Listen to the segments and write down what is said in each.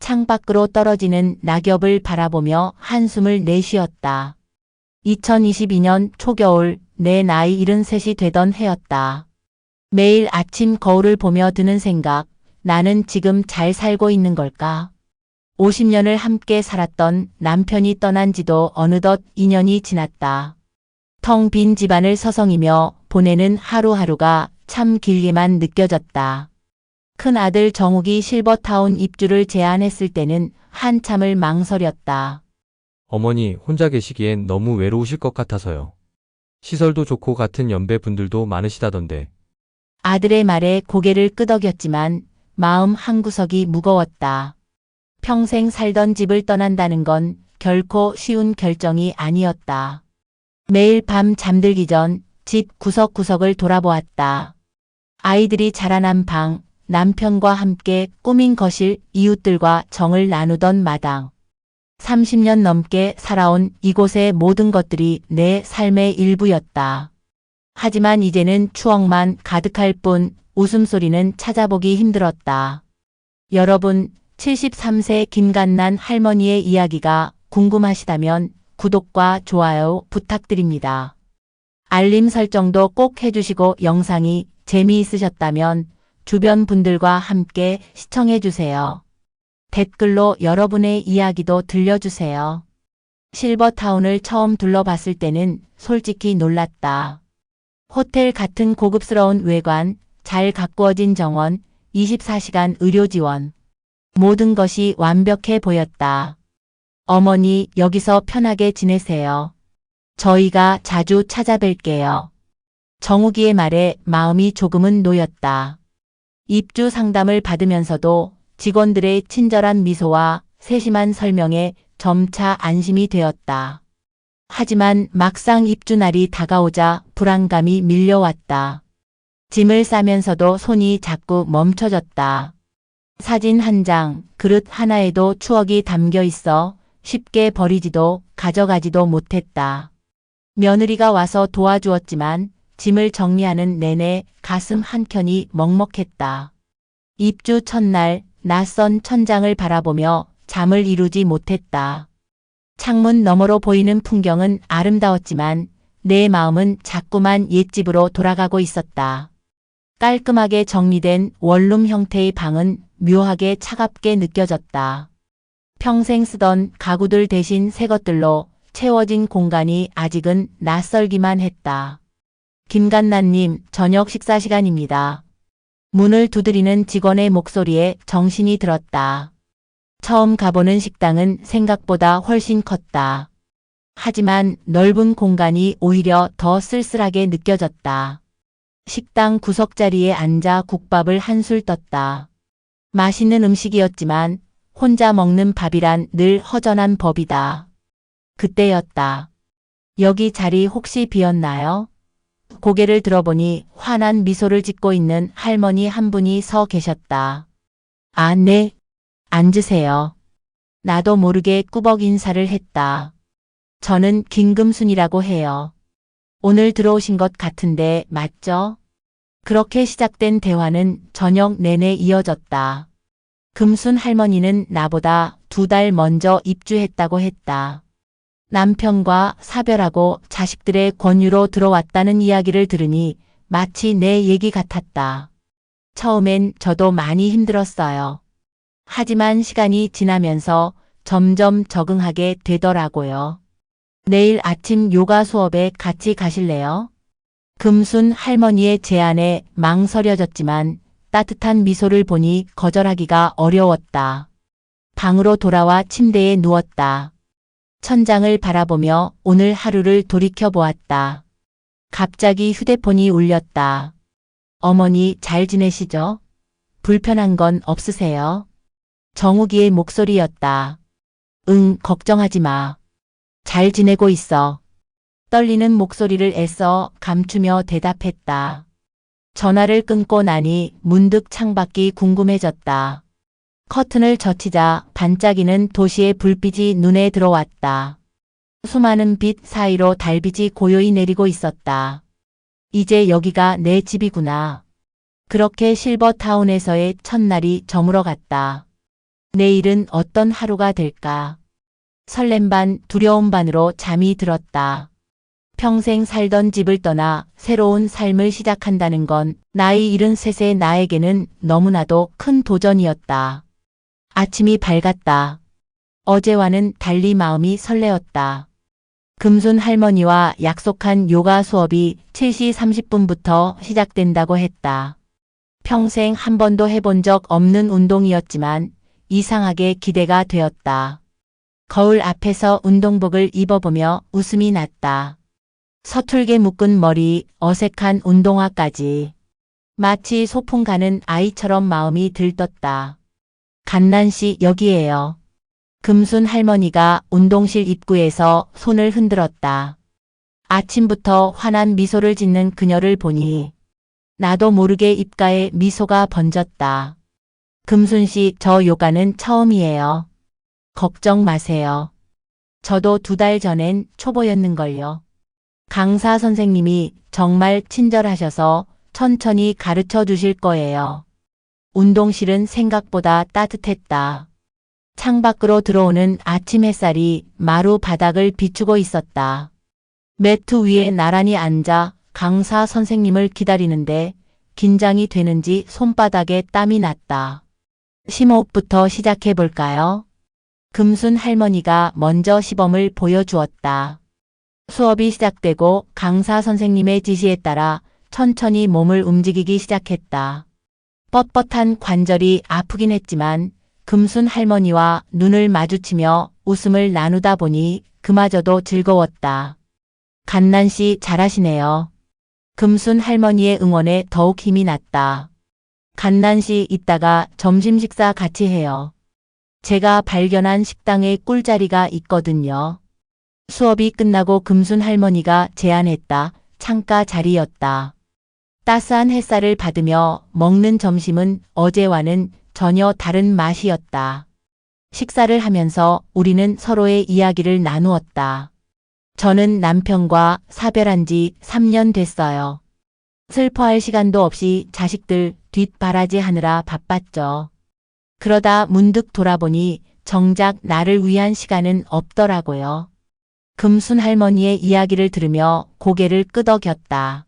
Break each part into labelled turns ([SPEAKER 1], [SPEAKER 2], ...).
[SPEAKER 1] 창밖으로 떨어지는 낙엽을 바라보며 한숨을 내쉬었다. 2022년 초겨울, 내 나이 73이 되던 해였다. 매일 아침 거울을 보며 드는 생각, 나는 지금 잘 살고 있는 걸까? 50년을 함께 살았던 남편이 떠난 지도 어느덧 2년이 지났다. 텅 빈 집안을 서성이며 보내는 하루하루가 참 길게만 느껴졌다. 큰아들 정욱이 실버타운 입주를 제안했을 때는 한참을 망설였다.
[SPEAKER 2] 어머니 혼자 계시기엔 너무 외로우실 것 같아서요. 시설도 좋고 같은 연배 분들도 많으시다던데.
[SPEAKER 1] 아들의 말에 고개를 끄덕였지만 마음 한구석이 무거웠다. 평생 살던 집을 떠난다는 건 결코 쉬운 결정이 아니었다. 매일 밤 잠들기 전 집 구석구석을 돌아보았다. 아이들이 자라난 방, 남편과 함께 꾸민 거실, 이웃들과 정을 나누던 마당. 30년 넘게 살아온 이곳의 모든 것들이 내 삶의 일부였다. 하지만 이제는 추억만 가득할 뿐 웃음소리는 찾아보기 힘들었다. 여러분, 73세 김간난 할머니의 이야기가 궁금하시다면 구독과 좋아요 부탁드립니다. 알림 설정도 꼭 해주시고 영상이 재미있으셨다면 주변 분들과 함께 시청해주세요. 댓글로 여러분의 이야기도 들려주세요. 실버타운을 처음 둘러봤을 때는 솔직히 놀랐다. 호텔 같은 고급스러운 외관, 잘 가꾸어진 정원, 24시간 의료 지원. 모든 것이 완벽해 보였다. 어머니, 여기서 편하게 지내세요. 저희가 자주 찾아뵐게요. 정욱이의 말에 마음이 조금은 놓였다. 입주 상담을 받으면서도 직원들의 친절한 미소와 세심한 설명에 점차 안심이 되었다. 하지만 막상 입주 날이 다가오자 불안감이 밀려왔다. 짐을 싸면서도 손이 자꾸 멈춰졌다. 사진 한 장, 그릇 하나에도 추억이 담겨 있어 쉽게 버리지도 가져가지도 못했다. 며느리가 와서 도와주었지만 짐을 정리하는 내내 가슴 한켠이 먹먹했다. 입주 첫날 낯선 천장을 바라보며 잠을 이루지 못했다. 창문 너머로 보이는 풍경은 아름다웠지만 내 마음은 자꾸만 옛집으로 돌아가고 있었다. 깔끔하게 정리된 원룸 형태의 방은 묘하게 차갑게 느껴졌다. 평생 쓰던 가구들 대신 새 것들로 채워진 공간이 아직은 낯설기만 했다. 김간난님, 저녁 식사 시간입니다. 문을 두드리는 직원의 목소리에 정신이 들었다. 처음 가보는 식당은 생각보다 훨씬 컸다. 하지만 넓은 공간이 오히려 더 쓸쓸하게 느껴졌다. 식당 구석자리에 앉아 국밥을 한술 떴다. 맛있는 음식이었지만 혼자 먹는 밥이란 늘 허전한 법이다. 그때였다. 여기 자리 혹시 비었나요? 고개를 들어보니 환한 미소를 짓고 있는 할머니 한 분이 서 계셨다. 아, 네. 앉으세요. 나도 모르게 꾸벅 인사를 했다. 저는 김금순이라고 해요. 오늘 들어오신 것 같은데 맞죠? 그렇게 시작된 대화는 저녁 내내 이어졌다. 금순 할머니는 나보다 2달 먼저 입주했다고 했다. 남편과 사별하고 자식들의 권유로 들어왔다는 이야기를 들으니 마치 내 얘기 같았다. 처음엔 저도 많이 힘들었어요. 하지만 시간이 지나면서 점점 적응하게 되더라고요. 내일 아침 요가 수업에 같이 가실래요? 금순 할머니의 제안에 망설여졌지만 따뜻한 미소를 보니 거절하기가 어려웠다. 방으로 돌아와 침대에 누웠다. 천장을 바라보며 오늘 하루를 돌이켜보았다. 갑자기 휴대폰이 울렸다. 어머니 잘 지내시죠? 불편한 건 없으세요? 정욱이의 목소리였다. 응, 걱정하지 마. 잘 지내고 있어. 떨리는 목소리를 애써 감추며 대답했다. 전화를 끊고 나니 문득 창밖이 궁금해졌다. 커튼을 젖히자 반짝이는 도시의 불빛이 눈에 들어왔다. 수많은 빛 사이로 달빛이 고요히 내리고 있었다. 이제 여기가 내 집이구나. 그렇게 실버타운에서의 첫날이 저물어 갔다. 내일은 어떤 하루가 될까? 설렘 반 두려움 반으로 잠이 들었다. 평생 살던 집을 떠나 새로운 삶을 시작한다는 건 나이 73의 나에게는 너무나도 큰 도전이었다. 아침이 밝았다. 어제와는 달리 마음이 설레었다. 금순 할머니와 약속한 요가 수업이 7시 30분부터 시작된다고 했다. 평생 한 번도 해본 적 없는 운동이었지만 이상하게 기대가 되었다. 거울 앞에서 운동복을 입어보며 웃음이 났다. 서툴게 묶은 머리, 어색한 운동화까지. 마치 소풍 가는 아이처럼 마음이 들떴다. 갓난씨 여기에요. 금순 할머니가 운동실 입구에서 손을 흔들었다. 아침부터 환한 미소를 짓는 그녀를 보니 나도 모르게 입가에 미소가 번졌다. 금순씨, 저 요가는 처음이에요. 걱정 마세요. 저도 2달 전엔 초보였는걸요. 강사 선생님이 정말 친절하셔서 천천히 가르쳐 주실 거예요. 운동실은 생각보다 따뜻했다. 창밖으로 들어오는 아침 햇살이 마루 바닥을 비추고 있었다. 매트 위에 나란히 앉아 강사 선생님을 기다리는데 긴장이 되는지 손바닥에 땀이 났다. 심호흡부터 시작해 볼까요? 금순 할머니가 먼저 시범을 보여주었다. 수업이 시작되고 강사 선생님의 지시에 따라 천천히 몸을 움직이기 시작했다. 뻣뻣한 관절이 아프긴 했지만 금순 할머니와 눈을 마주치며 웃음을 나누다 보니 그마저도 즐거웠다. 갓난씨 잘하시네요. 금순 할머니의 응원에 더욱 힘이 났다. 갓난씨 이따가 점심 식사 같이 해요. 제가 발견한 식당에 꿀자리가 있거든요. 수업이 끝나고 금순 할머니가 제안했다. 창가 자리였다. 따스한 햇살을 받으며 먹는 점심은 어제와는 전혀 다른 맛이었다. 식사를 하면서 우리는 서로의 이야기를 나누었다. 저는 남편과 사별한 지 3년 됐어요. 슬퍼할 시간도 없이 자식들 뒷바라지 하느라 바빴죠. 그러다 문득 돌아보니 정작 나를 위한 시간은 없더라고요. 금순 할머니의 이야기를 들으며 고개를 끄덕였다.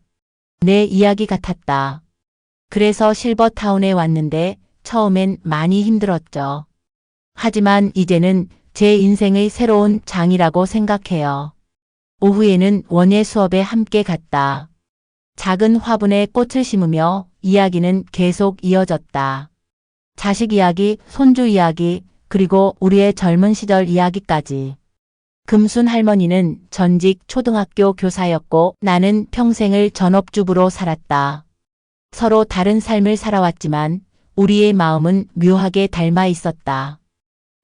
[SPEAKER 1] 내 이야기 같았다. 그래서 실버타운에 왔는데 처음엔 많이 힘들었죠. 하지만 이제는 제 인생의 새로운 장이라고 생각해요. 오후에는 원예 수업에 함께 갔다. 작은 화분에 꽃을 심으며 이야기는 계속 이어졌다. 자식 이야기, 손주 이야기, 그리고 우리의 젊은 시절 이야기까지. 금순 할머니는 전직 초등학교 교사였고 나는 평생을 전업주부로 살았다. 서로 다른 삶을 살아왔지만 우리의 마음은 묘하게 닮아 있었다.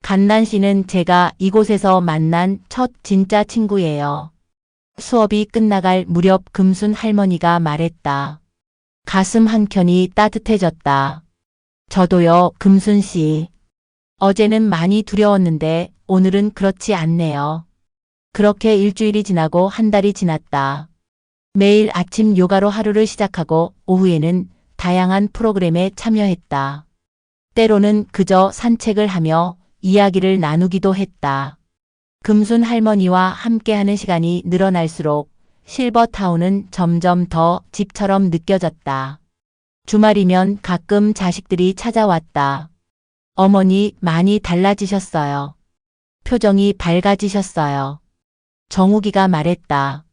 [SPEAKER 1] 갓난씨는 제가 이곳에서 만난 첫 진짜 친구예요. 수업이 끝나갈 무렵 금순 할머니가 말했다. 가슴 한켠이 따뜻해졌다. 저도요, 금순씨. 어제는 많이 두려웠는데 오늘은 그렇지 않네요. 그렇게 일주일이 지나고 한 달이 지났다. 매일 아침 요가로 하루를 시작하고 오후에는 다양한 프로그램에 참여했다. 때로는 그저 산책을 하며 이야기를 나누기도 했다. 금순 할머니와 함께하는 시간이 늘어날수록 실버타운은 점점 더 집처럼 느껴졌다. 주말이면 가끔 자식들이 찾아왔다. 어머니 많이 달라지셨어요. 표정이 밝아지셨어요. 정욱이가 말했다.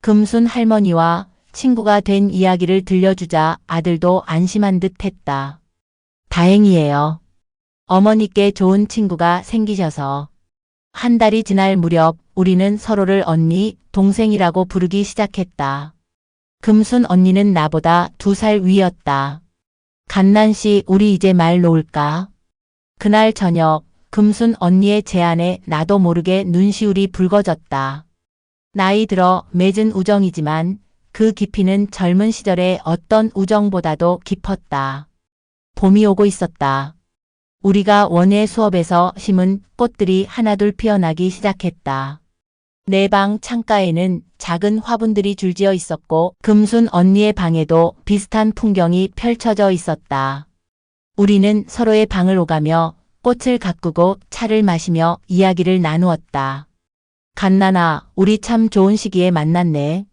[SPEAKER 1] 금순 할머니와 친구가 된 이야기를 들려주자 아들도 안심한 듯 했다. 다행이에요. 어머니께 좋은 친구가 생기셔서. 한 달이 지날 무렵 우리는 서로를 언니, 동생이라고 부르기 시작했다. 금순 언니는 나보다 2살 위였다. 갓난씨, 우리 이제 말 놓을까? 그날 저녁 금순 언니의 제안에 나도 모르게 눈시울이 붉어졌다. 나이 들어 맺은 우정이지만 그 깊이는 젊은 시절의 어떤 우정보다도 깊었다. 봄이 오고 있었다. 우리가 원예 수업에서 심은 꽃들이 하나둘 피어나기 시작했다. 내 방 창가에는 작은 화분들이 줄지어 있었고 금순 언니의 방에도 비슷한 풍경이 펼쳐져 있었다. 우리는 서로의 방을 오가며 꽃을 가꾸고 차를 마시며 이야기를 나누었다. 갓나나, 우리 참 좋은 시기에 만났네.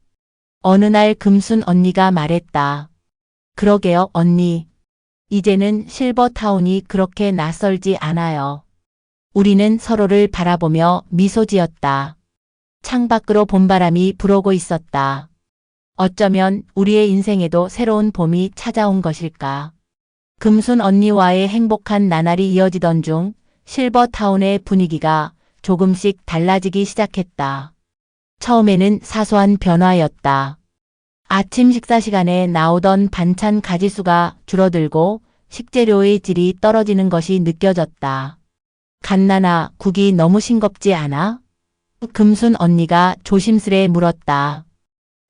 [SPEAKER 1] 어느 날 금순 언니가 말했다. 그러게요, 언니. 이제는 실버타운이 그렇게 낯설지 않아요. 우리는 서로를 바라보며 미소 지었다. 창밖으로 봄바람이 불어오고 있었다. 어쩌면 우리의 인생에도 새로운 봄이 찾아온 것일까. 금순 언니와의 행복한 나날이 이어지던 중 실버타운의 분위기가 조금씩 달라지기 시작했다. 처음에는 사소한 변화였다. 아침 식사 시간에 나오던 반찬 가지수가 줄어들고 식재료의 질이 떨어지는 것이 느껴졌다. 갓나나, 국이 너무 싱겁지 않아? 금순 언니가 조심스레 물었다.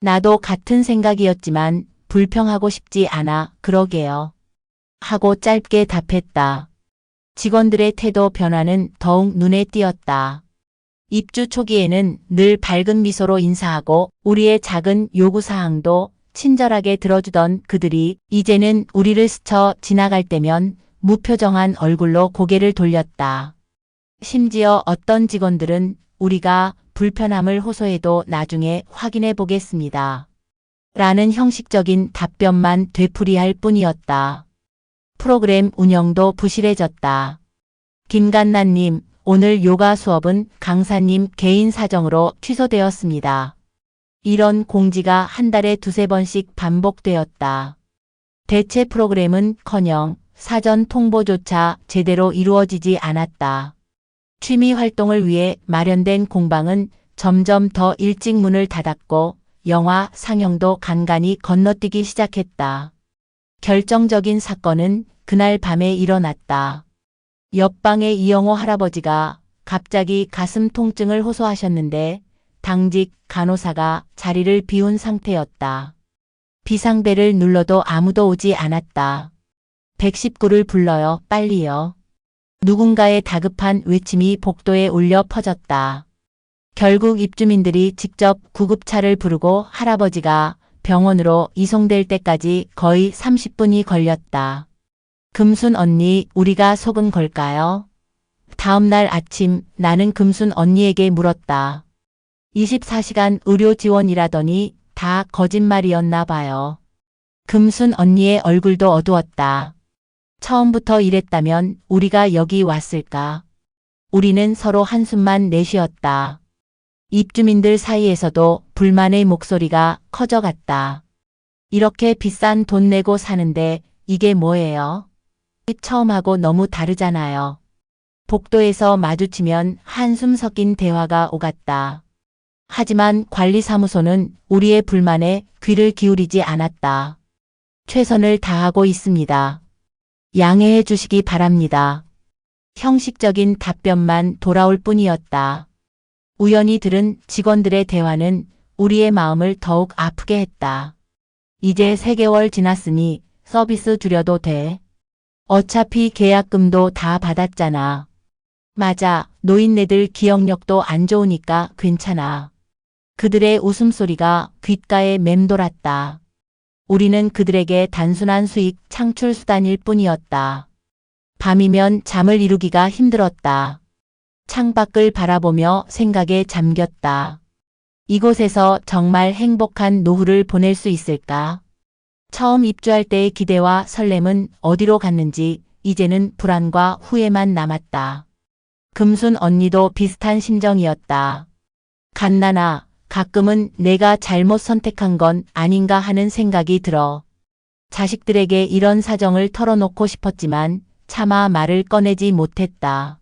[SPEAKER 1] 나도 같은 생각이었지만 불평하고 싶지 않아. 그러게요. 하고 짧게 답했다. 직원들의 태도 변화는 더욱 눈에 띄었다. 입주 초기에는 늘 밝은 미소로 인사하고 우리의 작은 요구사항도 친절하게 들어주던 그들이 이제는 우리를 스쳐 지나갈 때면 무표정한 얼굴로 고개를 돌렸다. 심지어 어떤 직원들은 우리가 불편함을 호소해도 나중에 확인해 보겠습니다. 라는 형식적인 답변만 되풀이할 뿐이었다. 프로그램 운영도 부실해졌다. 김간나님, 오늘 요가 수업은 강사님 개인 사정으로 취소되었습니다. 이런 공지가 한 달에 두세 번씩 반복되었다. 대체 프로그램은커녕 사전 통보조차 제대로 이루어지지 않았다. 취미 활동을 위해 마련된 공방은 점점 더 일찍 문을 닫았고 영화 상영도 간간히 건너뛰기 시작했다. 결정적인 사건은 그날 밤에 일어났다. 옆방의 이영호 할아버지가 갑자기 가슴 통증을 호소하셨는데 당직 간호사가 자리를 비운 상태였다. 비상벨을 눌러도 아무도 오지 않았다. 119를 불러요, 빨리요. 누군가의 다급한 외침이 복도에 울려 퍼졌다. 결국 입주민들이 직접 구급차를 부르고 할아버지가 병원으로 이송될 때까지 거의 30분이 걸렸다. 금순 언니, 우리가 속은 걸까요? 다음 날 아침 나는 금순 언니에게 물었다. 24시간 의료 지원이라더니 다 거짓말이었나 봐요. 금순 언니의 얼굴도 어두웠다. 처음부터 이랬다면 우리가 여기 왔을까? 우리는 서로 한숨만 내쉬었다. 입주민들 사이에서도 불만의 목소리가 커져갔다. 이렇게 비싼 돈 내고 사는데 이게 뭐예요? 처음하고 너무 다르잖아요. 복도에서 마주치면 한숨 섞인 대화가 오갔다. 하지만 관리사무소는 우리의 불만에 귀를 기울이지 않았다. 최선을 다하고 있습니다. 양해해 주시기 바랍니다. 형식적인 답변만 돌아올 뿐이었다. 우연히 들은 직원들의 대화는 우리의 마음을 더욱 아프게 했다. 이제 3개월 지났으니 서비스 줄여도 돼. 어차피 계약금도 다 받았잖아. 맞아, 노인네들 기억력도 안 좋으니까 괜찮아. 그들의 웃음소리가 귓가에 맴돌았다. 우리는 그들에게 단순한 수익 창출 수단일 뿐이었다. 밤이면 잠을 이루기가 힘들었다. 창밖을 바라보며 생각에 잠겼다. 이곳에서 정말 행복한 노후를 보낼 수 있을까? 처음 입주할 때의 기대와 설렘은 어디로 갔는지 이제는 불안과 후회만 남았다. 금순 언니도 비슷한 심정이었다. 갓나나, 가끔은 내가 잘못 선택한 건 아닌가 하는 생각이 들어. 자식들에게 이런 사정을 털어놓고 싶었지만 차마 말을 꺼내지 못했다.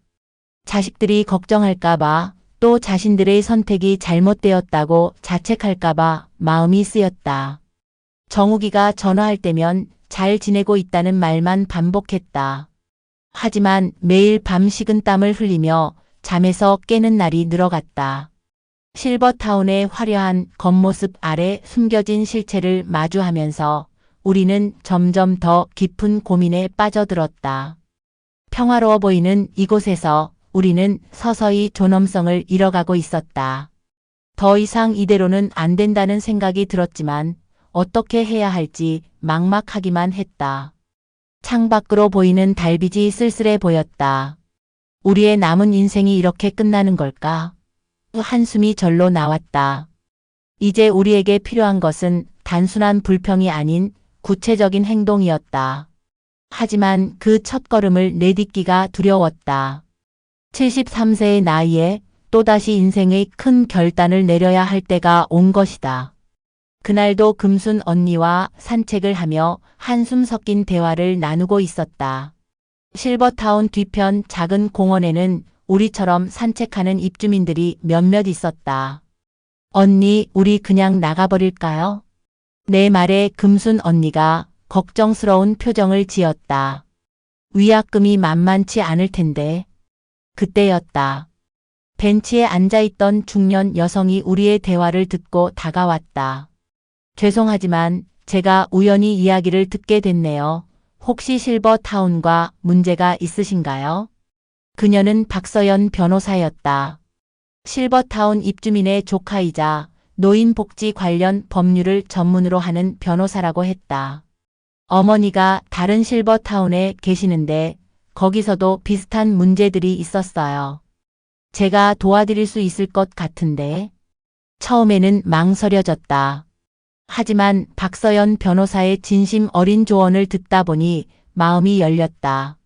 [SPEAKER 1] 자식들이 걱정할까봐 또 자신들의 선택이 잘못되었다고 자책할까봐 마음이 쓰였다. 정욱이가 전화할 때면 잘 지내고 있다는 말만 반복했다. 하지만 매일 밤 식은땀을 흘리며 잠에서 깨는 날이 늘어갔다. 실버타운의 화려한 겉모습 아래 숨겨진 실체를 마주하면서 우리는 점점 더 깊은 고민에 빠져들었다. 평화로워 보이는 이곳에서 우리는 서서히 존엄성을 잃어가고 있었다. 더 이상 이대로는 안 된다는 생각이 들었지만 어떻게 해야 할지 막막하기만 했다. 창밖으로 보이는 달빛이 쓸쓸해 보였다. 우리의 남은 인생이 이렇게 끝나는 걸까? 한숨이 절로 나왔다. 이제 우리에게 필요한 것은 단순한 불평이 아닌 구체적인 행동이었다. 하지만 그 첫걸음을 내딛기가 두려웠다. 73세의 나이에 또다시 인생의 큰 결단을 내려야 할 때가 온 것이다. 그날도 금순 언니와 산책을 하며 한숨 섞인 대화를 나누고 있었다. 실버타운 뒤편 작은 공원에는 우리처럼 산책하는 입주민들이 몇몇 있었다. 언니, 우리 그냥 나가버릴까요? 내 말에 금순 언니가 걱정스러운 표정을 지었다. 위약금이 만만치 않을 텐데. 그때였다. 벤치에 앉아있던 중년 여성이 우리의 대화를 듣고 다가왔다. 죄송하지만 제가 우연히 이야기를 듣게 됐네요. 혹시 실버타운과 문제가 있으신가요? 그녀는 박서연 변호사였다. 실버타운 입주민의 조카이자 노인복지 관련 법률을 전문으로 하는 변호사라고 했다. 어머니가 다른 실버타운에 계시는데 거기서도 비슷한 문제들이 있었어요. 제가 도와드릴 수 있을 것 같은데. 처음에는 망설여졌다. 하지만 박서연 변호사의 진심 어린 조언을 듣다 보니 마음이 열렸다.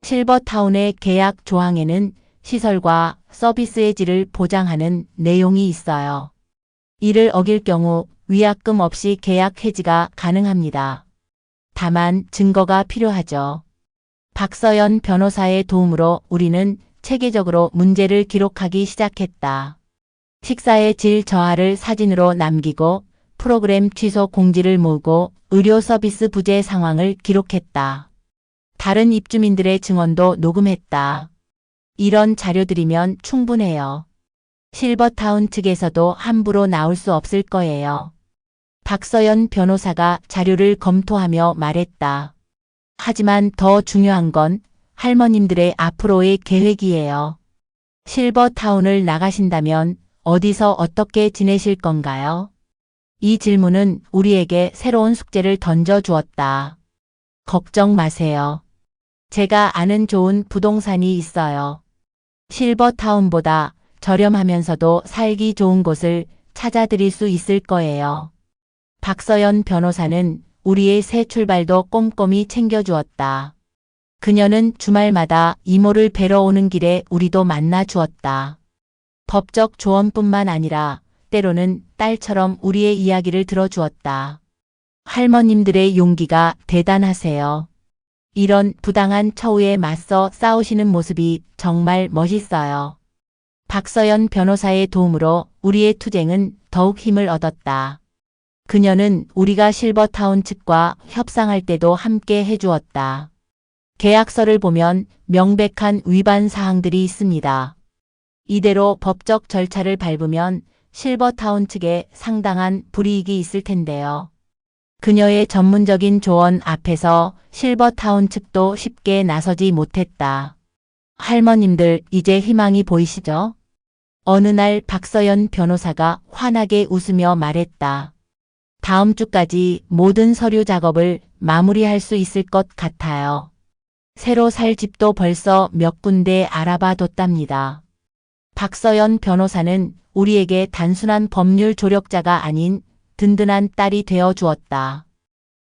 [SPEAKER 1] 실버타운의 계약 조항에는 시설과 서비스의 질을 보장하는 내용이 있어요. 이를 어길 경우 위약금 없이 계약 해지가 가능합니다. 다만 증거가 필요하죠. 박서연 변호사의 도움으로 우리는 체계적으로 문제를 기록하기 시작했다. 식사의 질 저하를 사진으로 남기고 프로그램 취소 공지를 모으고 의료 서비스 부재 상황을 기록했다. 다른 입주민들의 증언도 녹음했다. 이런 자료들이면 충분해요. 실버타운 측에서도 함부로 나올 수 없을 거예요. 박서연 변호사가 자료를 검토하며 말했다. 하지만 더 중요한 건 할머님들의 앞으로의 계획이에요. 실버타운을 나가신다면 어디서 어떻게 지내실 건가요? 이 질문은 우리에게 새로운 숙제를 던져주었다. 걱정 마세요. 제가 아는 좋은 부동산이 있어요. 실버타운보다 저렴하면서도 살기 좋은 곳을 찾아드릴 수 있을 거예요. 박서연 변호사는 우리의 새 출발도 꼼꼼히 챙겨주었다. 그녀는 주말마다 이모를 뵈러 오는 길에 우리도 만나 주었다. 법적 조언뿐만 아니라 때로는 딸처럼 우리의 이야기를 들어주었다. 할머님들의 용기가 대단하세요. 이런 부당한 처우에 맞서 싸우시는 모습이 정말 멋있어요. 박서연 변호사의 도움으로 우리의 투쟁은 더욱 힘을 얻었다. 그녀는 우리가 실버타운 측과 협상할 때도 함께 해주었다. 계약서를 보면 명백한 위반 사항들이 있습니다. 이대로 법적 절차를 밟으면 실버타운 측에 상당한 불이익이 있을 텐데요. 그녀의 전문적인 조언 앞에서 실버타운 측도 쉽게 나서지 못했다. 할머님들, 이제 희망이 보이시죠? 어느 날 박서연 변호사가 환하게 웃으며 말했다. 다음 주까지 모든 서류 작업을 마무리할 수 있을 것 같아요. 새로 살 집도 벌써 몇 군데 알아봐 뒀답니다. 박서연 변호사는 우리에게 단순한 법률 조력자가 아닌 든든한 딸이 되어 주었다.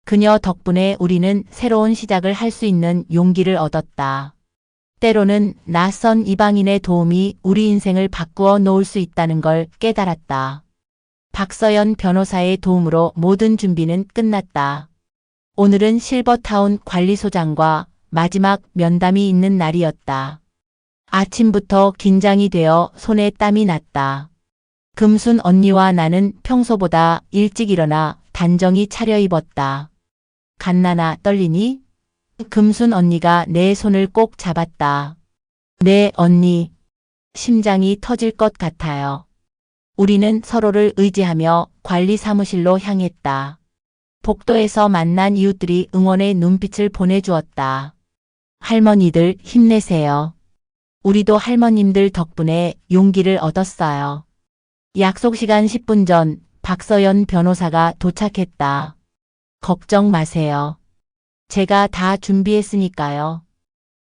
[SPEAKER 1] 그녀 덕분에 우리는 새로운 시작을 할 수 있는 용기를 얻었다. 때로는 낯선 이방인의 도움이 우리 인생을 바꾸어 놓을 수 있다는 걸 깨달았다. 박서연 변호사의 도움으로 모든 준비는 끝났다. 오늘은 실버타운 관리소장과 마지막 면담이 있는 날이었다. 아침부터 긴장이 되어 손에 땀이 났다. 금순 언니와 나는 평소보다 일찍 일어나 단정히 차려입었다. 갓나나 떨리니? 금순 언니가 내 손을 꼭 잡았다. 네, 언니. 심장이 터질 것 같아요. 우리는 서로를 의지하며 관리 사무실로 향했다. 복도에서 만난 이웃들이 응원의 눈빛을 보내주었다. 할머니들 힘내세요. 우리도 할머님들 덕분에 용기를 얻었어요. 약속 시간 10분 전 박서연 변호사가 도착했다. 걱정 마세요. 제가 다 준비했으니까요.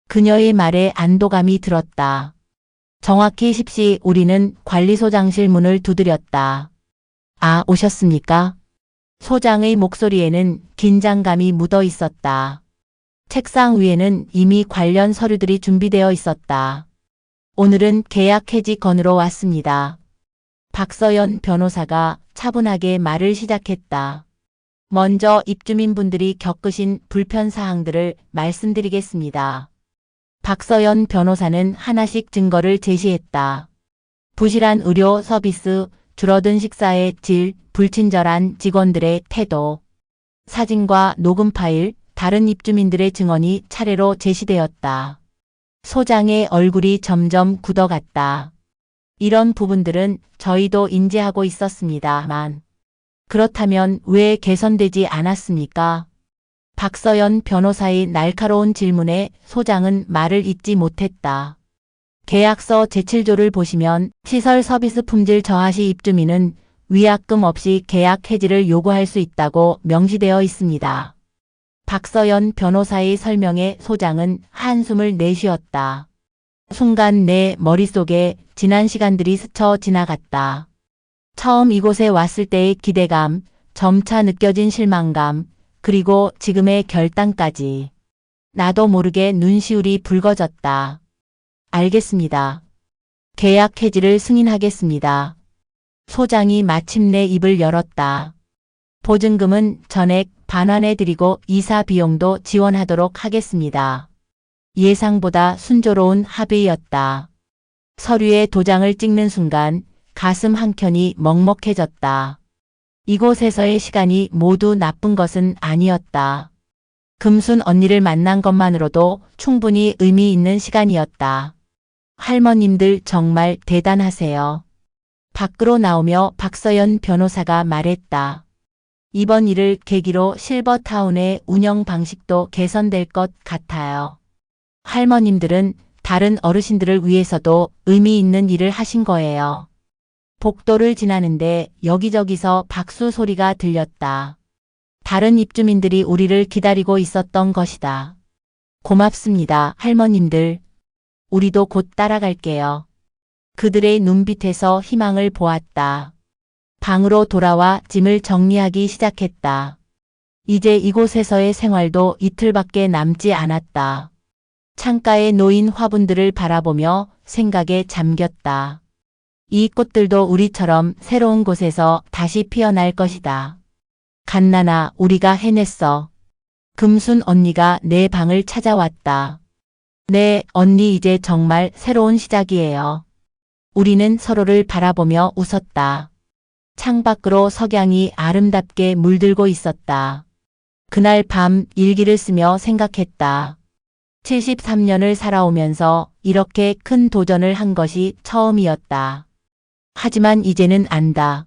[SPEAKER 1] 그녀의 말에 안도감이 들었다. 정확히 10시 우리는 관리소장실 문을 두드렸다. 아, 오셨습니까? 소장의 목소리에는 긴장감이 묻어 있었다. 책상 위에는 이미 관련 서류들이 준비되어 있었다. 오늘은 계약 해지 건으로 왔습니다. 박서연 변호사가 차분하게 말을 시작했다. 먼저 입주민분들이 겪으신 불편사항들을 말씀드리겠습니다. 박서연 변호사는 하나씩 증거를 제시했다. 부실한 의료 서비스, 줄어든 식사의 질, 불친절한 직원들의 태도, 사진과 녹음 파일, 다른 입주민들의 증언이 차례로 제시되었다. 소장의 얼굴이 점점 굳어갔다. 이런 부분들은 저희도 인지하고 있었습니다만, 그렇다면 왜 개선되지 않았습니까? 박서연 변호사의 날카로운 질문에 소장은 말을 잇지 못했다. 계약서 제7조를 보시면 시설 서비스 품질 저하 시 입주민은 위약금 없이 계약 해지를 요구할 수 있다고 명시되어 있습니다. 박서연 변호사의 설명에 소장은 한숨을 내쉬었다. 순간 내 머릿속에 지난 시간들이 스쳐 지나갔다. 처음 이곳에 왔을 때의 기대감, 점차 느껴진 실망감, 그리고 지금의 결단까지. 나도 모르게 눈시울이 붉어졌다. 알겠습니다. 계약 해지를 승인하겠습니다. 소장이 마침내 입을 열었다. 보증금은 전액 반환해드리고 이사 비용도 지원하도록 하겠습니다. 예상보다 순조로운 합의였다. 서류에 도장을 찍는 순간 가슴 한켠이 먹먹해졌다. 이곳에서의 시간이 모두 나쁜 것은 아니었다. 금순 언니를 만난 것만으로도 충분히 의미 있는 시간이었다. 할머님들 정말 대단하세요. 밖으로 나오며 박서연 변호사가 말했다. 이번 일을 계기로 실버타운의 운영 방식도 개선될 것 같아요. 할머님들은 다른 어르신들을 위해서도 의미 있는 일을 하신 거예요. 복도를 지나는데 여기저기서 박수 소리가 들렸다. 다른 입주민들이 우리를 기다리고 있었던 것이다. 고맙습니다, 할머님들. 우리도 곧 따라갈게요. 그들의 눈빛에서 희망을 보았다. 방으로 돌아와 짐을 정리하기 시작했다. 이제 이곳에서의 생활도 이틀밖에 남지 않았다. 창가에 놓인 화분들을 바라보며 생각에 잠겼다. 이 꽃들도 우리처럼 새로운 곳에서 다시 피어날 것이다. 갓나나, 우리가 해냈어. 금순 언니가 내 방을 찾아왔다. 네, 언니, 이제 정말 새로운 시작이에요. 우리는 서로를 바라보며 웃었다. 창밖으로 석양이 아름답게 물들고 있었다. 그날 밤 일기를 쓰며 생각했다. 73년을 살아오면서 이렇게 큰 도전을 한 것이 처음이었다. 하지만 이제는 안다.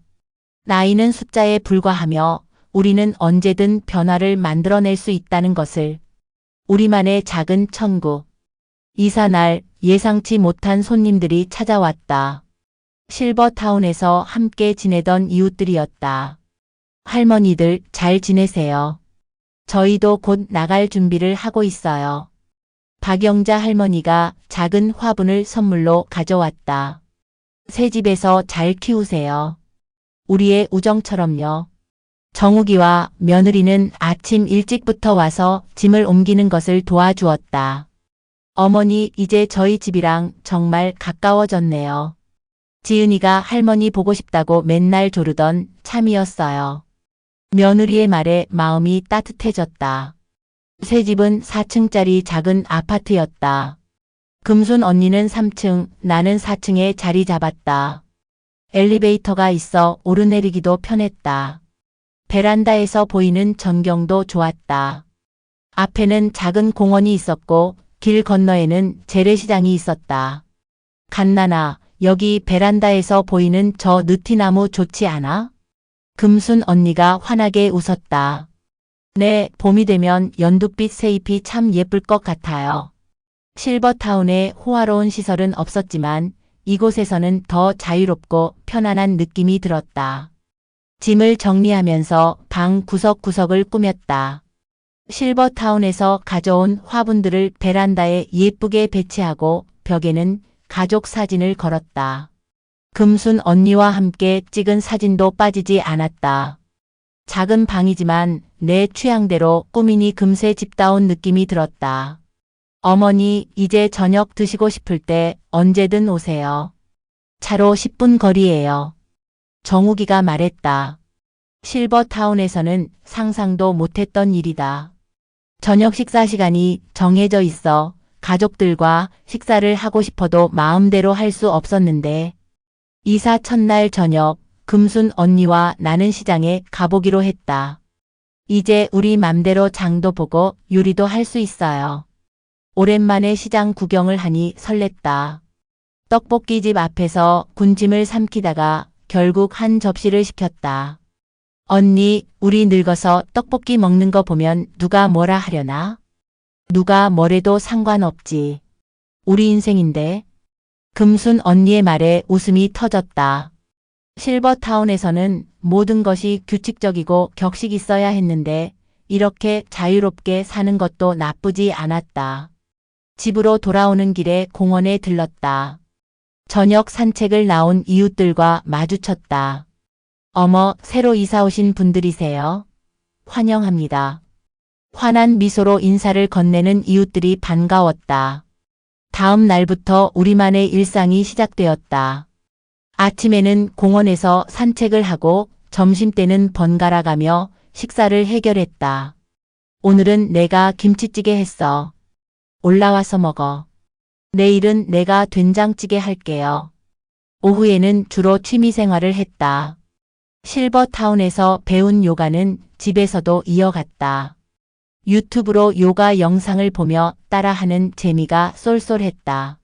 [SPEAKER 1] 나이는 숫자에 불과하며 우리는 언제든 변화를 만들어낼 수 있다는 것을. 우리만의 작은 천국. 이사날 예상치 못한 손님들이 찾아왔다. 실버타운에서 함께 지내던 이웃들이었다. 할머니들 잘 지내세요. 저희도 곧 나갈 준비를 하고 있어요. 박영자 할머니가 작은 화분을 선물로 가져왔다. 새 집에서 잘 키우세요. 우리의 우정처럼요. 정욱이와 며느리는 아침 일찍부터 와서 짐을 옮기는 것을 도와주었다. 어머니, 이제 저희 집이랑 정말 가까워졌네요. 지은이가 할머니 보고 싶다고 맨날 조르던 참이었어요. 며느리의 말에 마음이 따뜻해졌다. 새 집은 4층짜리 작은 아파트였다. 금순 언니는 3층, 나는 4층에 자리 잡았다. 엘리베이터가 있어 오르내리기도 편했다. 베란다에서 보이는 전경도 좋았다. 앞에는 작은 공원이 있었고 길 건너에는 재래시장이 있었다. 갓나나, 여기 베란다에서 보이는 저 느티나무 좋지 않아? 금순 언니가 환하게 웃었다. 네, 봄이 되면 연두빛 새잎이 참 예쁠 것 같아요. 실버타운에 호화로운 시설은 없었지만 이곳에서는 더 자유롭고 편안한 느낌이 들었다. 짐을 정리하면서 방 구석구석을 꾸몄다. 실버타운에서 가져온 화분들을 베란다에 예쁘게 배치하고 벽에는 가족 사진을 걸었다. 금순 언니와 함께 찍은 사진도 빠지지 않았다. 작은 방이지만 내 취향대로 꾸미니 금세 집다운 느낌이 들었다. 어머니, 이제 저녁 드시고 싶을 때 언제든 오세요. 차로 10분 거리예요. 정욱이가 말했다. 실버타운에서는 상상도 못했던 일이다. 저녁 식사 시간이 정해져 있어 가족들과 식사를 하고 싶어도 마음대로 할 수 없었는데 이사 첫날 저녁 금순 언니와 나는 시장에 가보기로 했다. 이제 우리 맘대로 장도 보고 요리도 할 수 있어요. 오랜만에 시장 구경을 하니 설렜다. 떡볶이집 앞에서 군침을 삼키다가 결국 한 접시를 시켰다. 언니, 우리 늙어서 떡볶이 먹는 거 보면 누가 뭐라 하려나? 누가 뭐래도 상관없지. 우리 인생인데. 금순 언니의 말에 웃음이 터졌다. 실버타운에서는 모든 것이 규칙적이고 격식 있어야 했는데 이렇게 자유롭게 사는 것도 나쁘지 않았다. 집으로 돌아오는 길에 공원에 들렀다. 저녁 산책을 나온 이웃들과 마주쳤다. 어머, 새로 이사 오신 분들이세요? 환영합니다. 환한 미소로 인사를 건네는 이웃들이 반가웠다. 다음 날부터 우리만의 일상이 시작되었다. 아침에는 공원에서 산책을 하고 점심때는 번갈아 가며 식사를 해결했다. 오늘은 내가 김치찌개 했어. 올라와서 먹어. 내일은 내가 된장찌개 할게요. 오후에는 주로 취미생활을 했다. 실버타운에서 배운 요가는 집에서도 이어갔다. 유튜브로 요가 영상을 보며 따라하는 재미가 쏠쏠했다.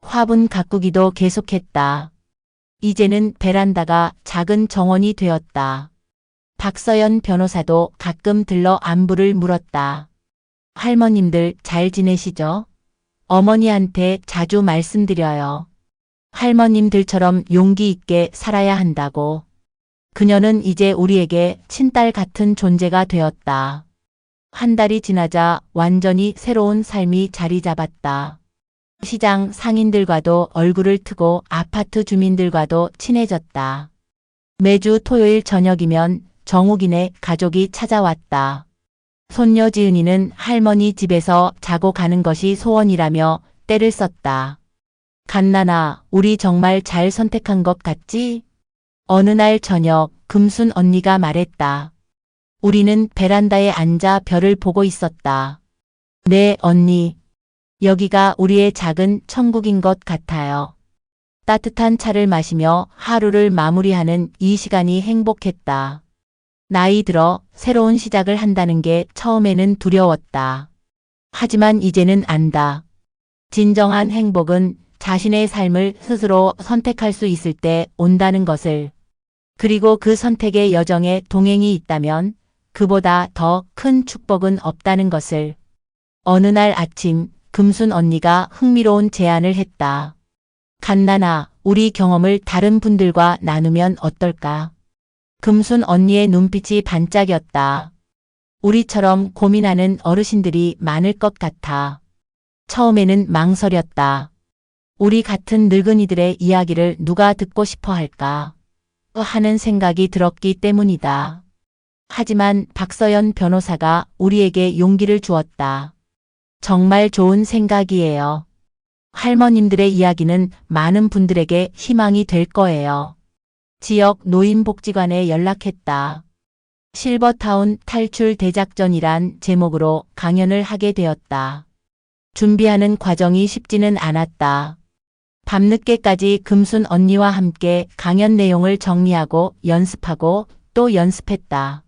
[SPEAKER 1] 화분 가꾸기도 계속했다. 이제는 베란다가 작은 정원이 되었다. 박서연 변호사도 가끔 들러 안부를 물었다. 할머님들 잘 지내시죠? 어머니한테 자주 말씀드려요. 할머님들처럼 용기 있게 살아야 한다고. 그녀는 이제 우리에게 친딸 같은 존재가 되었다. 한 달이 지나자 완전히 새로운 삶이 자리 잡았다. 시장 상인들과도 얼굴을 트고 아파트 주민들과도 친해졌다. 매주 토요일 저녁이면 정욱이네 가족이 찾아왔다. 손녀 지은이는 할머니 집에서 자고 가는 것이 소원이라며 떼를 썼다. 갓나나, 우리 정말 잘 선택한 것 같지? 어느 날 저녁 금순 언니가 말했다. 우리는 베란다에 앉아 별을 보고 있었다. 네, 언니. 여기가 우리의 작은 천국인 것 같아요. 따뜻한 차를 마시며 하루를 마무리하는 이 시간이 행복했다. 나이 들어 새로운 시작을 한다는 게 처음에는 두려웠다. 하지만 이제는 안다. 진정한 행복은 자신의 삶을 스스로 선택할 수 있을 때 온다는 것을. 그리고 그 선택의 여정에 동행이 있다면 그보다 더 큰 축복은 없다는 것을. 어느 날 아침 금순 언니가 흥미로운 제안을 했다. 갓나나, 우리 경험을 다른 분들과 나누면 어떨까? 금순 언니의 눈빛이 반짝였다. 우리처럼 고민하는 어르신들이 많을 것 같아. 처음에는 망설였다. 우리 같은 늙은이들의 이야기를 누가 듣고 싶어 할까? 하는 생각이 들었기 때문이다. 하지만 박서연 변호사가 우리에게 용기를 주었다. 정말 좋은 생각이에요. 할머님들의 이야기는 많은 분들에게 희망이 될 거예요. 지역 노인복지관에 연락했다. 실버타운 탈출 대작전이란 제목으로 강연을 하게 되었다. 준비하는 과정이 쉽지는 않았다. 밤늦게까지 금순 언니와 함께 강연 내용을 정리하고 연습하고 또 연습했다.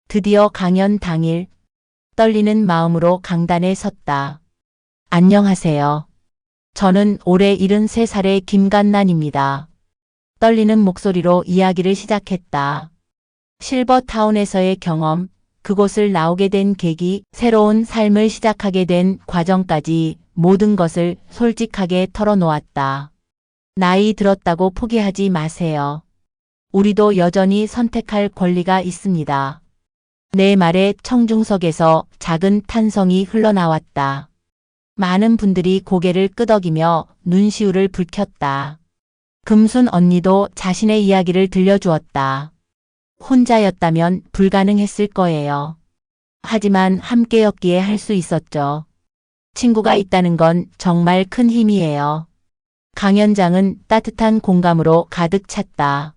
[SPEAKER 1] 드디어 강연 당일 떨리는 마음으로 강단에 섰다. 안녕하세요. 저는 올해 73살의 김간난입니다. 떨리는 목소리로 이야기를 시작했다. 실버타운에서의 경험, 그곳을 나오게 된 계기, 새로운 삶을 시작하게 된 과정까지 모든 것을 솔직하게 털어놓았다. 나이 들었다고 포기하지 마세요. 우리도 여전히 선택할 권리가 있습니다. 내 말에 청중석에서 작은 탄성이 흘러나왔다. 많은 분들이 고개를 끄덕이며 눈시울을 붉혔다. 금순 언니도 자신의 이야기를 들려주었다. 혼자였다면 불가능했을 거예요. 하지만 함께였기에 할 수 있었죠. 친구가 있다는 건 정말 큰 힘이에요. 강연장은 따뜻한 공감으로 가득 찼다.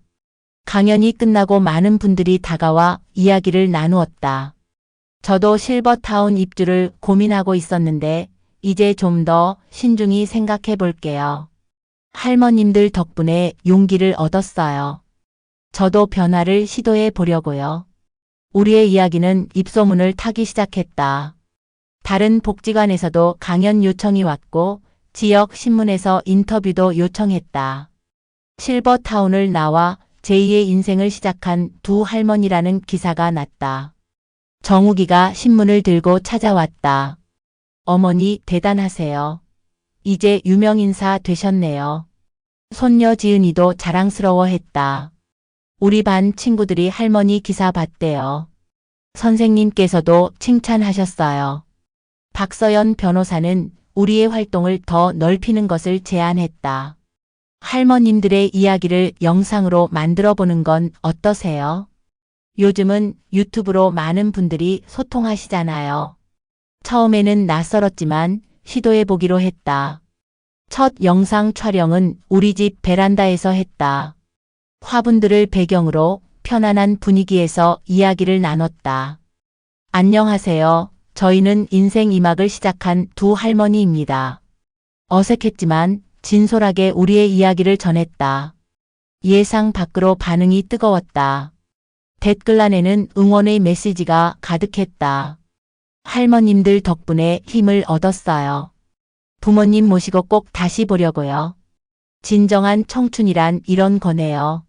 [SPEAKER 1] 강연이 끝나고 많은 분들이 다가와 이야기를 나누었다. 저도 실버타운 입주를 고민하고 있었는데 이제 좀 더 신중히 생각해 볼게요. 할머님들 덕분에 용기를 얻었어요. 저도 변화를 시도해 보려고요. 우리의 이야기는 입소문을 타기 시작했다. 다른 복지관에서도 강연 요청이 왔고 지역 신문에서 인터뷰도 요청했다. 실버타운을 나와 제2의 인생을 시작한 두 할머니라는 기사가 났다. 정욱이가 신문을 들고 찾아왔다. 어머니 대단하세요. 이제 유명인사 되셨네요. 손녀 지은이도 자랑스러워했다. 우리 반 친구들이 할머니 기사 봤대요. 선생님께서도 칭찬하셨어요. 박서연 변호사는 우리의 활동을 더 넓히는 것을 제안했다. 할머님들의 이야기를 영상으로 만들어 보는 건 어떠세요? 요즘은 유튜브로 많은 분들이 소통하시잖아요. 처음에는 낯설었지만 시도해 보기로 했다. 첫 영상 촬영은 우리 집 베란다에서 했다. 화분들을 배경으로 편안한 분위기에서 이야기를 나눴다. 안녕하세요. 저희는 인생 2막을 시작한 두 할머니입니다. 어색했지만 진솔하게 우리의 이야기를 전했다. 예상 밖으로 반응이 뜨거웠다. 댓글란에는 응원의 메시지가 가득했다. 할머님들 덕분에 힘을 얻었어요. 부모님 모시고 꼭 다시 보려고요. 진정한 청춘이란 이런 거네요.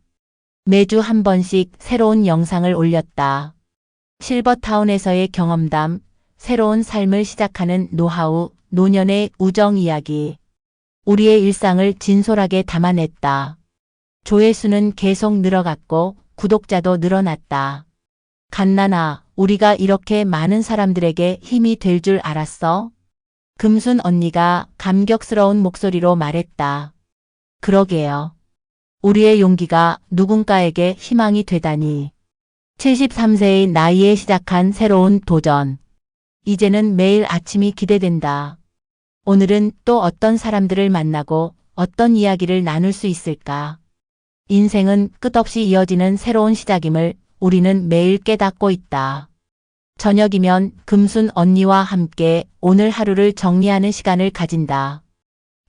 [SPEAKER 1] 매주 한 번씩 새로운 영상을 올렸다. 실버타운에서의 경험담, 새로운 삶을 시작하는 노하우, 노년의 우정 이야기. 우리의 일상을 진솔하게 담아냈다. 조회수는 계속 늘어갔고 구독자도 늘어났다. 갓난아, 우리가 이렇게 많은 사람들에게 힘이 될 줄 알았어? 금순 언니가 감격스러운 목소리로 말했다. 그러게요. 우리의 용기가 누군가에게 희망이 되다니. 73세의 나이에 시작한 새로운 도전. 이제는 매일 아침이 기대된다. 오늘은 또 어떤 사람들을 만나고 어떤 이야기를 나눌 수 있을까? 인생은 끝없이 이어지는 새로운 시작임을 우리는 매일 깨닫고 있다. 저녁이면 금순 언니와 함께 오늘 하루를 정리하는 시간을 가진다.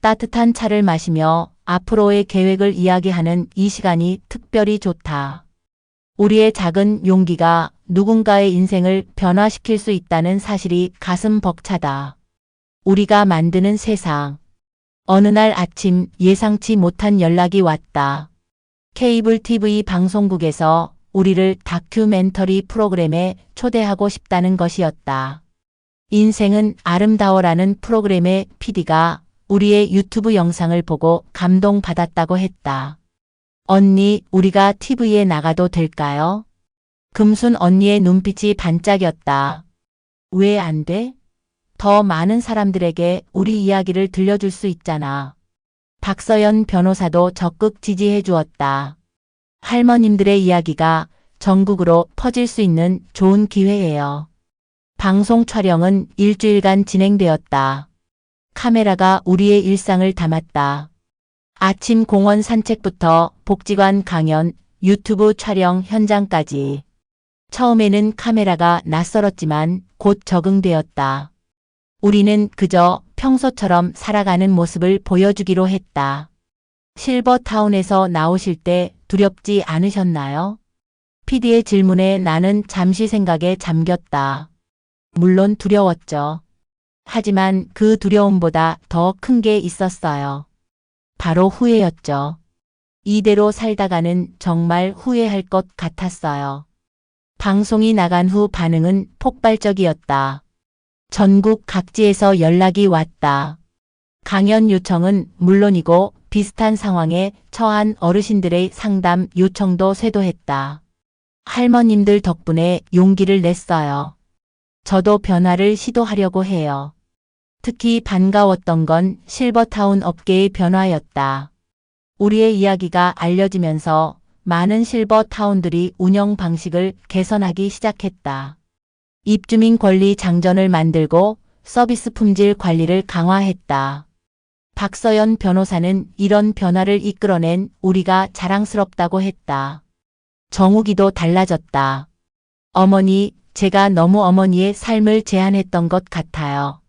[SPEAKER 1] 따뜻한 차를 마시며 앞으로의 계획을 이야기하는 이 시간이 특별히 좋다. 우리의 작은 용기가 누군가의 인생을 변화시킬 수 있다는 사실이 가슴 벅차다. 우리가 만드는 세상. 어느 날 아침 예상치 못한 연락이 왔다. 케이블 TV 방송국에서 우리를 다큐멘터리 프로그램에 초대하고 싶다는 것이었다. 인생은 아름다워라는 프로그램의 PD가 우리의 유튜브 영상을 보고 감동받았다고 했다. 언니, 우리가 TV에 나가도 될까요? 금순 언니의 눈빛이 반짝였다. 왜 안 돼? 더 많은 사람들에게 우리 이야기를 들려줄 수 있잖아. 박서연 변호사도 적극 지지해 주었다. 할머님들의 이야기가 전국으로 퍼질 수 있는 좋은 기회예요. 방송 촬영은 일주일간 진행되었다. 카메라가 우리의 일상을 담았다. 아침 공원 산책부터 복지관 강연, 유튜브 촬영 현장까지. 처음에는 카메라가 낯설었지만 곧 적응되었다. 우리는 그저 평소처럼 살아가는 모습을 보여주기로 했다. 실버타운에서 나오실 때 두렵지 않으셨나요? PD의 질문에 나는 잠시 생각에 잠겼다. 물론 두려웠죠. 하지만 그 두려움보다 더 큰 게 있었어요. 바로 후회였죠. 이대로 살다가는 정말 후회할 것 같았어요. 방송이 나간 후 반응은 폭발적이었다. 전국 각지에서 연락이 왔다. 강연 요청은 물론이고 비슷한 상황에 처한 어르신들의 상담 요청도 쇄도했다. 할머님들 덕분에 용기를 냈어요. 저도 변화를 시도하려고 해요. 특히 반가웠던 건 실버타운 업계의 변화였다. 우리의 이야기가 알려지면서 많은 실버타운들이 운영 방식을 개선하기 시작했다. 입주민 권리 장전을 만들고 서비스 품질 관리를 강화했다. 박서연 변호사는 이런 변화를 이끌어낸 우리가 자랑스럽다고 했다. 정욱이도 달라졌다. 어머니, 제가 너무 어머니의 삶을 제한했던 것 같아요.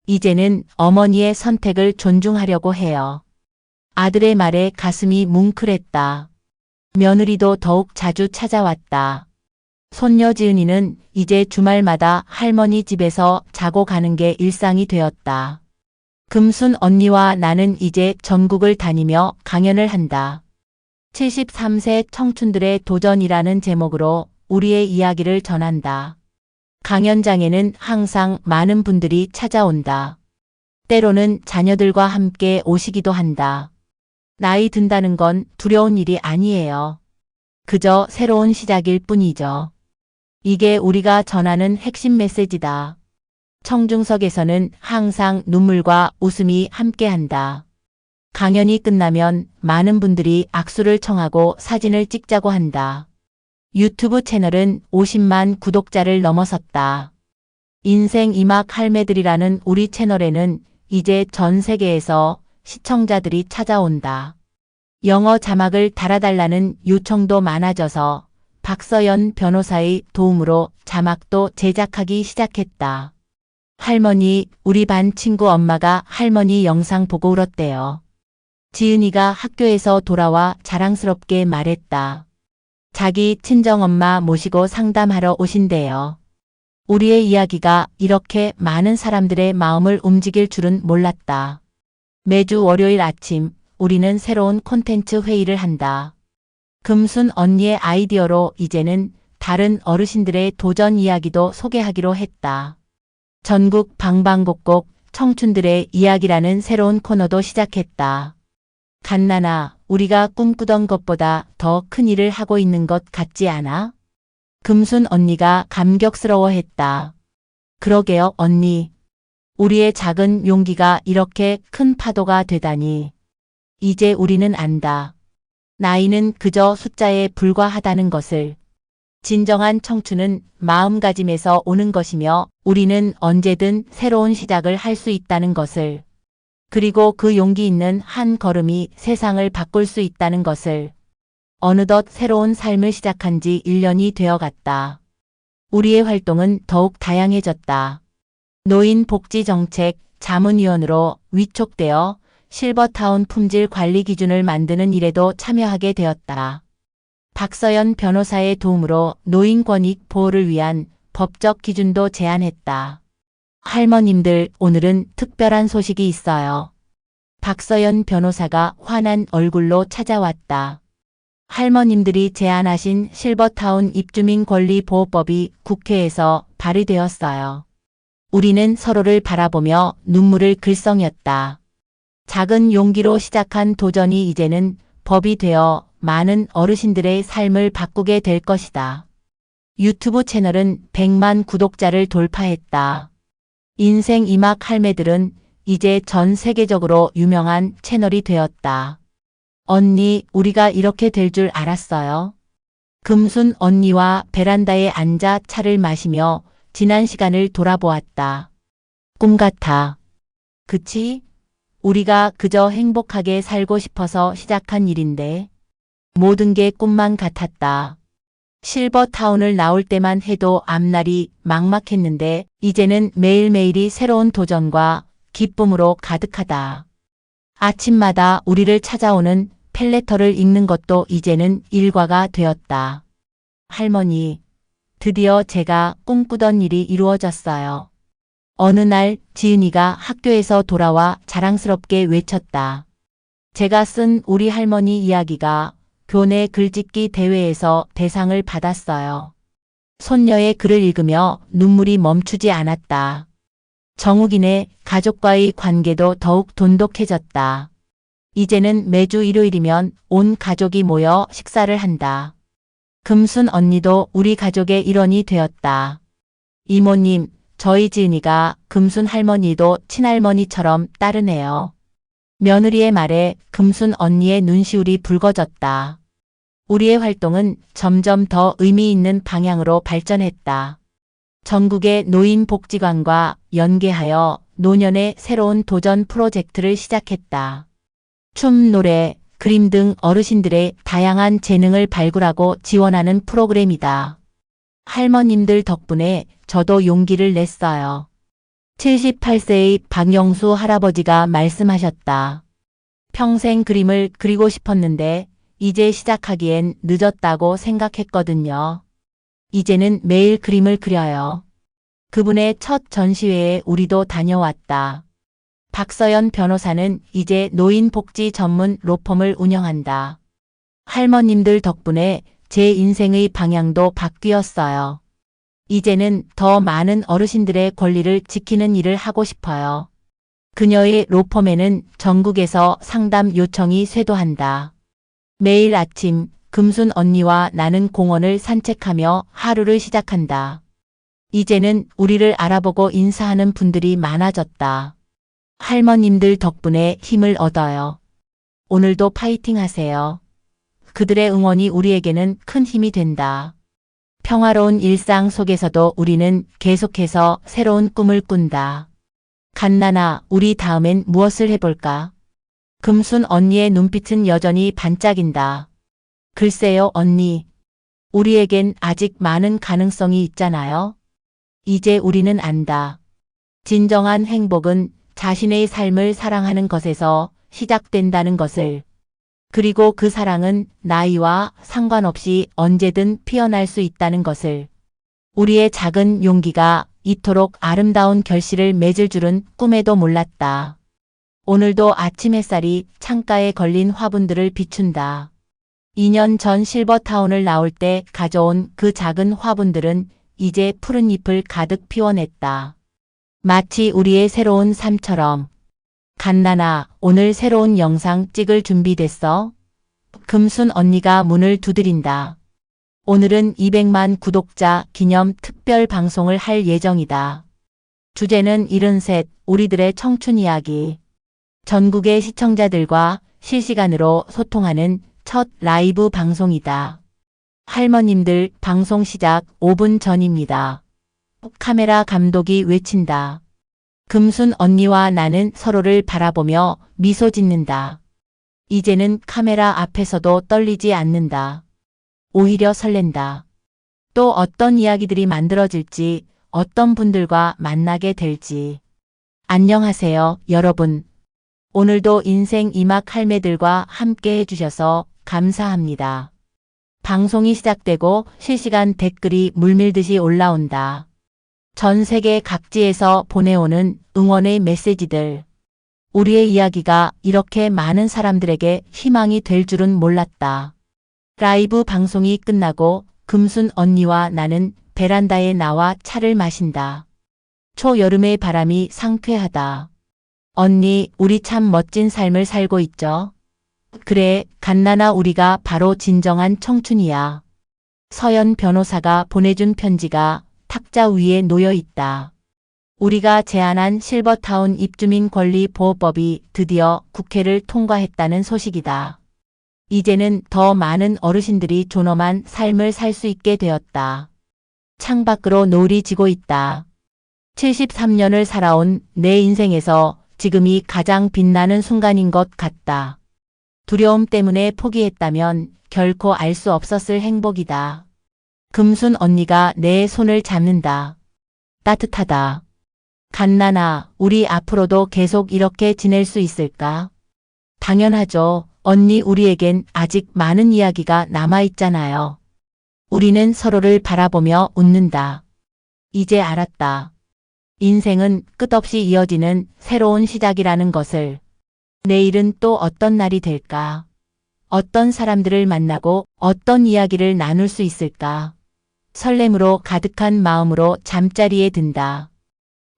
[SPEAKER 1] 이제는 어머니의 선택을 존중하려고 해요. 아들의 말에 가슴이 뭉클했다. 며느리도 더욱 자주 찾아왔다. 손녀 지은이는 이제 주말마다 할머니 집에서 자고 가는 게 일상이 되었다. 금순 언니와 나는 이제 전국을 다니며 강연을 한다. 73세 청춘들의 도전이라는 제목으로 우리의 이야기를 전한다. 강연장에는 항상 많은 분들이 찾아온다. 때로는 자녀들과 함께 오시기도 한다. 나이 든다는 건 두려운 일이 아니에요. 그저 새로운 시작일 뿐이죠. 이게 우리가 전하는 핵심 메시지다. 청중석에서는 항상 눈물과 웃음이 함께한다. 강연이 끝나면 많은 분들이 악수를 청하고 사진을 찍자고 한다. 유튜브 채널은 50만 구독자를 넘어섰다. 인생 이막 할매들이라는 우리 채널에는 이제 전 세계에서 시청자들이 찾아온다. 영어 자막을 달아달라는 요청도 많아져서 박서연 변호사의 도움으로 자막도 제작하기 시작했다. 할머니, 우리 반 친구 엄마가 할머니 영상 보고 울었대요. 지은이가 학교에서 돌아와 자랑스럽게 말했다. 자기 친정엄마 모시고 상담하러 오신대요. 우리의 이야기가 이렇게 많은 사람들의 마음을 움직일 줄은 몰랐다. 매주 월요일 아침 우리는 새로운 콘텐츠 회의를 한다. 금순 언니의 아이디어로 이제는 다른 어르신들의 도전 이야기도 소개하기로 했다. 전국 방방곡곡 청춘들의 이야기라는 새로운 코너도 시작했다. 갓나나, 우리가 꿈꾸던 것보다 더 큰 일을 하고 있는 것 같지 않아? 금순 언니가 감격스러워했다. 그러게요, 언니. 우리의 작은 용기가 이렇게 큰 파도가 되다니. 이제 우리는 안다. 나이는 그저 숫자에 불과하다는 것을. 진정한 청춘은 마음가짐에서 오는 것이며 우리는 언제든 새로운 시작을 할 수 있다는 것을. 그리고 그 용기 있는 한 걸음이 세상을 바꿀 수 있다는 것을. 어느덧 새로운 삶을 시작한 지 1년이 되어갔다. 우리의 활동은 더욱 다양해졌다. 노인복지정책 자문위원으로 위촉되어 실버타운 품질 관리 기준을 만드는 일에도 참여하게 되었다. 박서연 변호사의 도움으로 노인 권익 보호를 위한 법적 기준도 제안했다. 할머님들, 오늘은 특별한 소식이 있어요. 박서연 변호사가 환한 얼굴로 찾아왔다. 할머님들이 제안하신 실버타운 입주민 권리 보호법이 국회에서 발의되었어요. 우리는 서로를 바라보며 눈물을 글썽였다. 작은 용기로 시작한 도전이 이제는 법이 되어 많은 어르신들의 삶을 바꾸게 될 것이다. 유튜브 채널은 100만 구독자를 돌파했다. 인생 이막 할매들은 이제 전 세계적으로 유명한 채널이 되었다. 언니, 우리가 이렇게 될 줄 알았어요. 금순 언니와 베란다에 앉아 차를 마시며 지난 시간을 돌아보았다. 꿈 같아. 그치? 우리가 그저 행복하게 살고 싶어서 시작한 일인데 모든 게 꿈만 같았다. 실버타운을 나올 때만 해도 앞날이 막막했는데 이제는 매일매일이 새로운 도전과 기쁨으로 가득하다. 아침마다 우리를 찾아오는 펠레터를 읽는 것도 이제는 일과가 되었다. 할머니, 드디어 제가 꿈꾸던 일이 이루어졌어요. 어느 날 지은이가 학교에서 돌아와 자랑스럽게 외쳤다. 제가 쓴 우리 할머니 이야기가 교내 글짓기 대회에서 대상을 받았어요. 손녀의 글을 읽으며 눈물이 멈추지 않았다. 정욱이네 가족과의 관계도 더욱 돈독해졌다. 이제는 매주 일요일이면 온 가족이 모여 식사를 한다. 금순 언니도 우리 가족의 일원이 되었다. 이모님, 저희 지은이가 금순 할머니도 친할머니처럼 따르네요. 며느리의 말에 금순 언니의 눈시울이 붉어졌다. 우리의 활동은 점점 더 의미 있는 방향으로 발전했다. 전국의 노인복지관과 연계하여 노년의 새로운 도전 프로젝트를 시작했다. 춤, 노래, 그림 등 어르신들의 다양한 재능을 발굴하고 지원하는 프로그램이다. 할머님들 덕분에 저도 용기를 냈어요. 78세의 박영수 할아버지가 말씀하셨다. 평생 그림을 그리고 싶었는데 이제 시작하기엔 늦었다고 생각했거든요. 이제는 매일 그림을 그려요. 그분의 첫 전시회에 우리도 다녀왔다. 박서연 변호사는 이제 노인복지 전문 로펌을 운영한다. 할머님들 덕분에 제 인생의 방향도 바뀌었어요. 이제는 더 많은 어르신들의 권리를 지키는 일을 하고 싶어요. 그녀의 로펌에는 전국에서 상담 요청이 쇄도한다. 매일 아침 금순 언니와 나는 공원을 산책하며 하루를 시작한다. 이제는 우리를 알아보고 인사하는 분들이 많아졌다. 할머님들 덕분에 힘을 얻어요. 오늘도 파이팅 하세요. 그들의 응원이 우리에게는 큰 힘이 된다. 평화로운 일상 속에서도 우리는 계속해서 새로운 꿈을 꾼다. 갓나나, 우리 다음엔 무엇을 해볼까? 금순 언니의 눈빛은 여전히 반짝인다. 글쎄요, 언니. 우리에겐 아직 많은 가능성이 있잖아요. 이제 우리는 안다. 진정한 행복은 자신의 삶을 사랑하는 것에서 시작된다는 것을. 그리고 그 사랑은 나이와 상관없이 언제든 피어날 수 있다는 것을. 우리의 작은 용기가 이토록 아름다운 결실을 맺을 줄은 꿈에도 몰랐다. 오늘도 아침 햇살이 창가에 걸린 화분들을 비춘다. 2년 전 실버타운을 나올 때 가져온 그 작은 화분들은 이제 푸른 잎을 가득 피워냈다. 마치 우리의 새로운 삶처럼. 갓나나, 오늘 새로운 영상 찍을 준비됐어? 금순 언니가 문을 두드린다. 오늘은 200만 구독자 기념 특별 방송을 할 예정이다. 주제는 73, 우리들의 청춘 이야기. 전국의 시청자들과 실시간으로 소통하는 첫 라이브 방송이다. 할머님들, 방송 시작 5분 전입니다. 카메라 감독이 외친다. 금순 언니와 나는 서로를 바라보며 미소 짓는다. 이제는 카메라 앞에서도 떨리지 않는다. 오히려 설렌다. 또 어떤 이야기들이 만들어질지, 어떤 분들과 만나게 될지. 안녕하세요, 여러분. 오늘도 인생 이막 할매들과 함께 해주셔서 감사합니다. 방송이 시작되고 실시간 댓글이 물밀듯이 올라온다. 전 세계 각지에서 보내오는 응원의 메시지들. 우리의 이야기가 이렇게 많은 사람들에게 희망이 될 줄은 몰랐다. 라이브 방송이 끝나고 금순 언니와 나는 베란다에 나와 차를 마신다. 초여름의 바람이 상쾌하다. 언니, 우리 참 멋진 삶을 살고 있죠? 그래, 갓나나, 우리가 바로 진정한 청춘이야. 서연 변호사가 보내준 편지가 탁자 위에 놓여 있다. 우리가 제안한 실버타운 입주민 권리 보호법이 드디어 국회를 통과했다는 소식이다. 이제는 더 많은 어르신들이 존엄한 삶을 살 수 있게 되었다. 창밖으로 노을이 지고 있다. 73년을 살아온 내 인생에서 지금이 가장 빛나는 순간인 것 같다. 두려움 때문에 포기했다면 결코 알 수 없었을 행복이다. 금순 언니가 내 손을 잡는다. 따뜻하다. 갓나나, 우리 앞으로도 계속 이렇게 지낼 수 있을까? 당연하죠. 언니, 우리에겐 아직 많은 이야기가 남아있잖아요. 우리는 서로를 바라보며 웃는다. 이제 알았다. 인생은 끝없이 이어지는 새로운 시작이라는 것을. 내일은 또 어떤 날이 될까? 어떤 사람들을 만나고 어떤 이야기를 나눌 수 있을까? 설렘으로 가득한 마음으로 잠자리에 든다.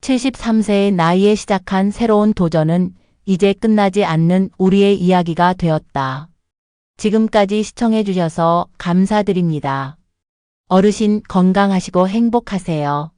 [SPEAKER 1] 73세의 나이에 시작한 새로운 도전은 이제 끝나지 않는 우리의 이야기가 되었다. 지금까지 시청해주셔서 감사드립니다. 어르신 건강하시고 행복하세요.